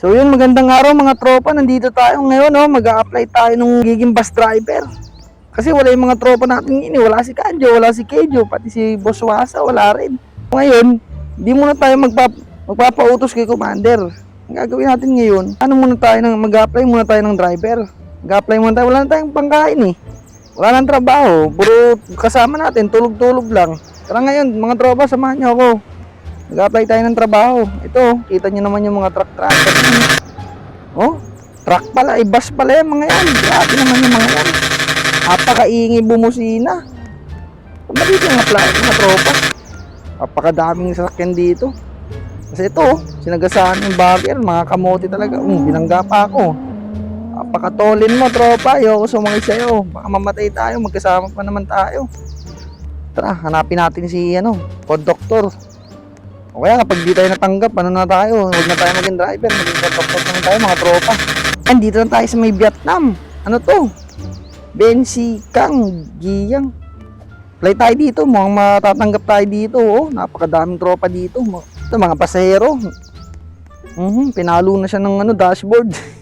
So yun, magandang araw mga tropa. Nandito tayo ngayon, oh, mag-a-apply tayo ng giging bus driver. Kasi wala yung mga tropa natin ngayon, wala si Kanjo, wala si Kejo, pati si Boss Wasa, wala rin. Ngayon, hindi muna tayo magpapautos kay Commander. Ang gagawin natin ngayon, mag-a-apply muna tayo ng driver. Mag-a-apply muna tayo, wala na tayong pangkain eh. Wala nang trabaho, puro kasama natin, tulog-tulog lang. Tara ngayon, mga tropa, samahan niyo ako. Mag-apply tayo ng trabaho. Ito, kita nyo naman yung mga truck. Oh, truck pala, bus pala yung mga yan. Grabe naman yung mga yan. Napakaingay bumusina. Kumbalit yung apply, mga tropa. Napakadaming sasakyan dito. Kasi ito, sinagasaan yung bagger, mga kamote talaga. Binangga pa ako. Napakatolin mo, tropa. Ayoko sumangit sa'yo. Baka mamatay tayo, magkasama pa naman tayo. Tara, hanapin natin si, conductor. O kaya kapag di tayo natanggap, ano na tayo? Huwag na tayo maging driver, maging conductor na tayo mga tropa. Andito na tayo sa may Vietnam. Ano to? Bensikang Giyang. Fly tayo dito, mukhang matatanggap tayo dito. Oh, napakadaming tropa dito. Ito mga pasahero. Pinalo na siya ng dashboard.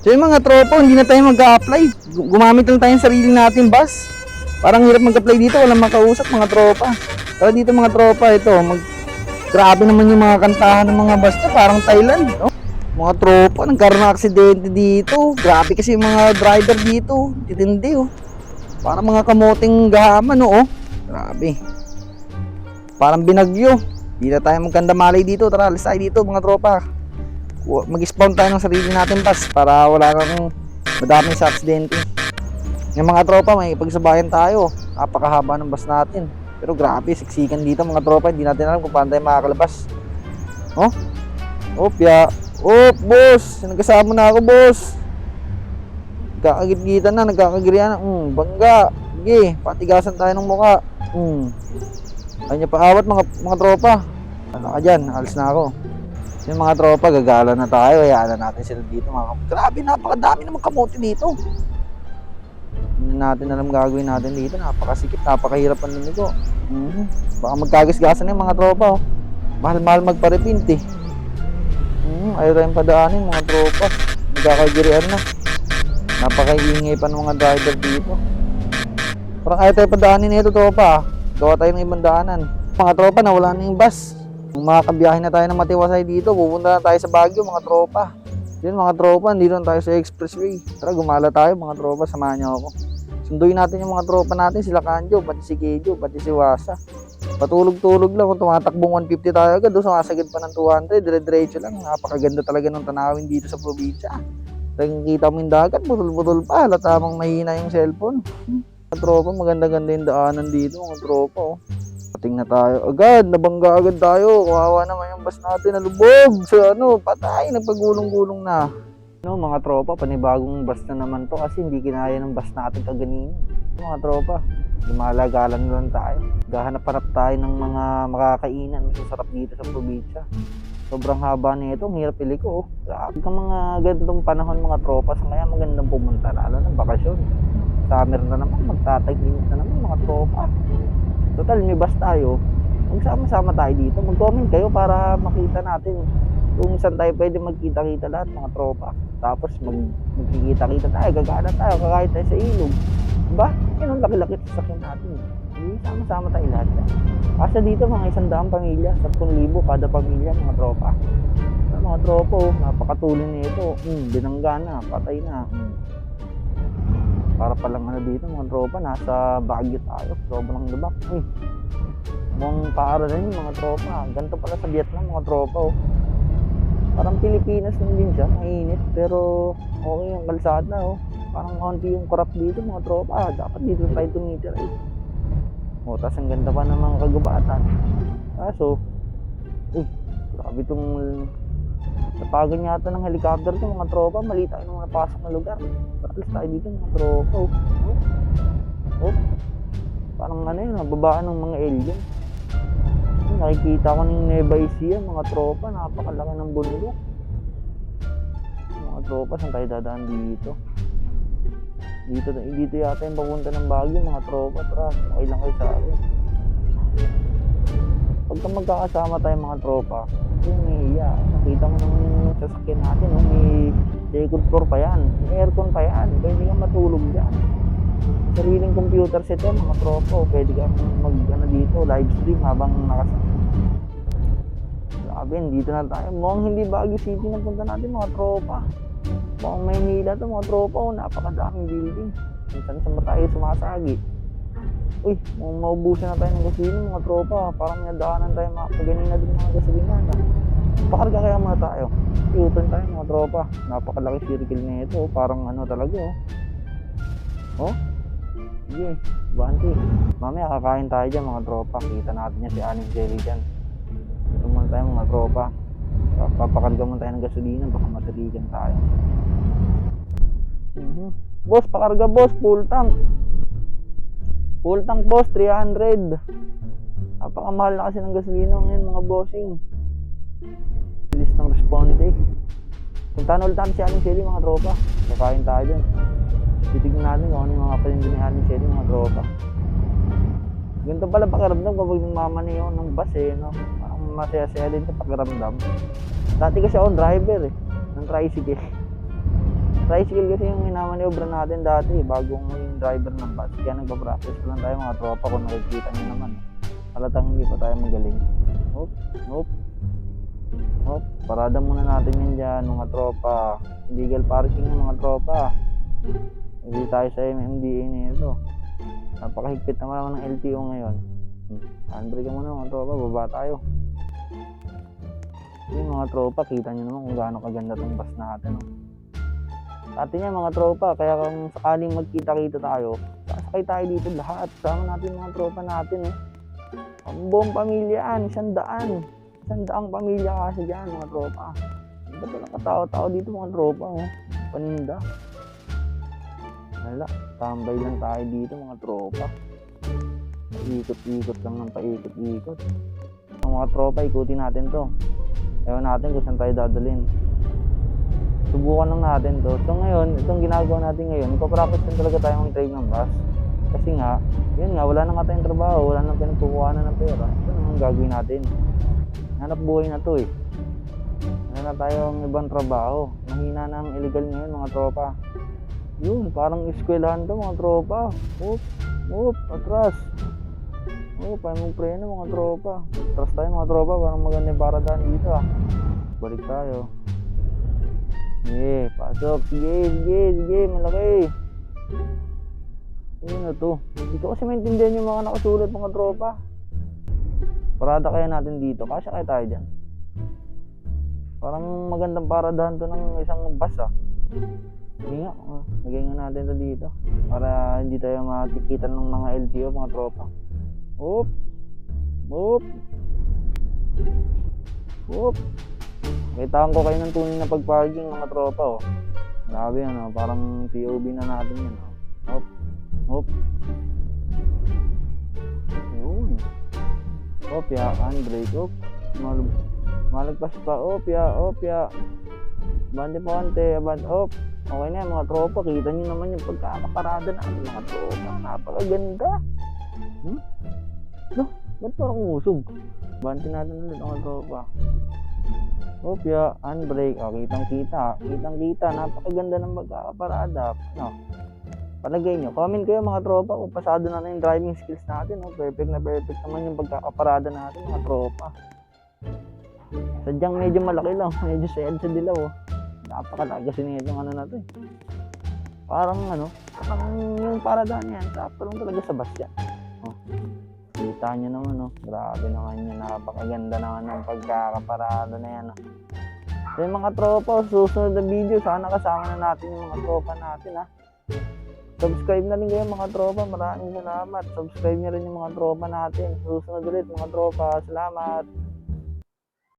So yung mga tropa, hindi na tayo mag-a-apply. Gumamit lang tayo ng sarili natin bus. Parang hirap mag-apply dito, walang makausap mga tropa. Pero dito mga tropa, ito, grabe naman yung mga kantahan ng mga bus to, parang Thailand. No? Mga tropa, nagkaroon ng aksidente dito. Grabe kasi yung mga driver dito, titindi oh. Parang mga kamoting gahaman oh. Grabe. Parang binagyo. Hindi na tayo magkandamalay dito, tara, alis tayo dito mga tropa. Mag-spawn tayo ng sarili natin bus para wala kang madaming sa aksidente. Yung mga tropa, may pagsabayan tayo. Napakahaba ng bus natin. Pero grabe, siksikan dito mga tropa. Hindi natin alam kung paano tayo makakalabas. Oh? Opya. Boss! Nagkasama na ako, boss. Nagkakagit-gitan na, nagkakagirian na. Bangga. Sige, patigasan tayo ng muka. Ayun niya paawat mga tropa. Ano ka dyan? Alis na ako. Yung mga tropa, gagala na tayo, hayaan na natin sila dito. Grabe, napakadami naman kamote dito. Hindi natin alam gagawin natin dito. Napakasikip, napakahirap ang nanigo. Baka magkagasgasan yung mga tropa. Oh. Mahal-mahal magparepint eh. Ayaw tayong padaanin mga tropa. Nagkakagirian na. Napakaingay pa ng mga driver dito. Parang ayaw tayong padaanin ito tropa. Gawa tayo ng ibang daanan. Mga tropa, nawala na yung bus. Kung makakabiyahe na tayo ng matiwasay dito, pupunta na tayo sa Baguio mga tropa. Yun mga tropa, dito na tayo sa expressway. Tara, gumala tayo mga tropa, samahan niyo ako. Sunduin natin yung mga tropa natin, sila Kanjo, pati si Kejo, pati si Wasa. Patulog-tulog lang, kung tumatakbong 150 tayo agad, sumasagad pa ng 200, dire-diretso lang. Napakaganda talaga ng tanawin dito sa probinsya. Kita mo yung dagat, butol-butol pa, halatang mahina yung cellphone. Mga tropa, maganda-ganda yung daanan dito mga tropa. Pating na tayo agad, nabangga agad tayo. Kawawa naman yung bus natin, nalubog. So patay, nagpagulong-gulong na. Mga tropa, panibagong bus na naman to kasi hindi kinaya ng bus natin kaganina. Mga tropa, lumalagalan lang tayo. Gahanap-hanap tayo ng mga makakainan, masasarap dito sa probinsya. Sobrang haba nito, ang hirap pili ko. Grabe kang mga ganitong panahon mga tropa, sa kaya magandang pumunta, lalo ng bakasyon. Summer na naman, magtatag-init na naman mga tropa. Total, may bus tayo. Magsama-sama tayo dito. Mag-comment kayo para makita natin kung saan tayo pwede magkita-kita lahat mga tropa. Tapos magkikita-kita tayo, gagana tayo, kakain tayo sa ilog. Diba? Yan ang laki-laki sa sakyan natin. Sama-sama tayo lahat. Kasi dito mga 100 pamilya, 10,000 kada pamilya mga tropa. So, mga tropa, napakatulin nito. Binangga na, patay na. Para palang dito mga tropa, nasa Baguio tayo, sobrang lubak. Mukhang paaralan yung mga tropa. Ganito pala sa Vietnam mga tropa. Parang Pilipinas lang din siya, mainit, pero okay yung kalsada. Parang konti yung corrupt dito mga tropa. Dapat dito tayo tumitira. Tapos ang ganda pa ng mga kagubatan. Kaso, grabe itong napagan yata ng helicopter to mga tropa. Mali tayo nung napasok na lugar. Alis tayo dito mga tropa. Parang nababaan ng mga alien. Nakikita ko ng Nueva Ecija mga tropa. Napakalaki ng bundok. Mga mga tropa, saan tayo dadaan dito? Dito yata yung papunta ng Baguio, mga tropa. Tara, okay lang kayo sa akin. Pagka magkakasama tayo mga tropa, yung iya, nakita mo nang sasakyan natin, no? May second floor pa yan, may aircon pa yan, pwede kang matulog dyan. Sariling computer set yan mga tropa, pwede kang dito, live stream habang nakasama. Grabe, dito na tayo. Mukhang hindi Baguio City na punta natin mga tropa. Mukhang Maynila to mga tropa, napakadaming building. Minsan sa tayo sumasagi. Uy, maubusan na tayo ng gasolina mga tropa. Parang nadaanan tayo makapaganin din mga gasolina. Pakarga kaya muna tayo. I-open tayo mga tropa. Napakalaki circle na ito. Parang talaga oh. Sige, banti. Mamaya kakain tayo dyan mga tropa. Kita natin niya si Aling Jelly dyan. Ito muna tayo mga tropa. Papakarga muna tayo ng gasolina. Baka mataligan tayo. Boss, pakarga boss. Full tank. Full tank boss, 300. Napakamahal na kasi ng gasolina ngayon mga bossing. Bilis ng responde. Punta na ulit natin si Aling Shelly mga tropa. Kakain tayo dyan. Titignan natin kung ano yung mga palinda ni Aling Shelly mga tropa. Ganito pala pakiramdam kapag nagmamani ako ng bus no? Parang masaya-saya din sa pakiramdam. Dati kasi ako driver ng tricycle. Tricycle kasi yung minamaniobra natin dati bago yung driver ng bus. Kaya nagpa-practice pa lang tayo mga tropa kung nakikita nyo naman. Halatang hindi pa tayo magaling. Hop. Parada muna natin yan dyan mga tropa. Illegal parking ng mga tropa. Hindi tayo sa MMDA nito. Napakahigpit naman ng LTO ngayon. Handbrake muna mga tropa, baba tayo. Yung mga tropa, kita nyo naman kung gaano kaganda tong bus natin. Dati niya mga tropa, kaya kung sakaling magkita-kita tayo, sasakay tayo dito lahat. Sama natin mga tropa natin Ang buong pamilya, 100. 100 pamilya kasi dyan mga tropa. Hindi pa lang katao-tao dito mga tropa paninda. Wala, tambay lang tayo dito mga tropa. Paikot-ikot lang ng paikot-ikot. Ang mga tropa, ikutin natin to. Ewan natin kung saan tayo dadalhin. Subukan lang natin to. So ngayon, itong ginagawa natin ngayon, ipapractice din talaga tayo mag-drive ng bus. Kasi nga, yun nga, wala na nga tayong trabaho, wala nang pinagkukuhanan ng pera. Ito naman gagawin natin. Hanap buhay na to Wala na tayong ibang trabaho. Mahina na ang illegal ngayon mga tropa. Yun, parang eskwelahan to mga tropa. Atras. Paano mong preno mga tropa. Atras tayo mga tropa, parang maganda yung paradaan dito Balik tayo. Sige, pasok. Sige, malaki. Ano na to? Dito kasi maintindihan yung mga nakasulat mga tropa. Parada kaya natin dito. Kasya kaya tayo dyan. Parang magandang paradahan to ng isang bus Sige nga, lagay nga natin to dito. Para hindi tayo matikitan ng mga LTO mga tropa. Hop. Kaitaan ko kayo ng tunay na pag-parking mga tropa Grabe parang POV na natin yan Hop. Yun. Handbrake malagpas pa bante okay na yan mga tropa, kita nyo naman yung pagkakaparada natin mga tropa, napakaganda ba't parang umusog? Bante natin ulit mga tropa. Handbrake, kitang-kita, napakaganda ng pagkakaparada palagay nyo, comment kayo mga tropa kung pasado na yung driving skills natin perfect naman yung pagkakaparada natin mga tropa. Sadyang medyo malaki lang, medyo sad sa dilaw napakalaki kasi nitong na to parang yung parada niyan sakto lang talaga sa bus yan kita nyo naman grabe naman yan, napakaganda naman ng pagkakaparada na yan so yung mga tropa, susunod na video sana kasama na natin yung mga tropa natin subscribe na rin kayo mga tropa, maraming salamat. Subscribe nyo rin yung mga tropa natin. Susunod ulit mga tropa, salamat.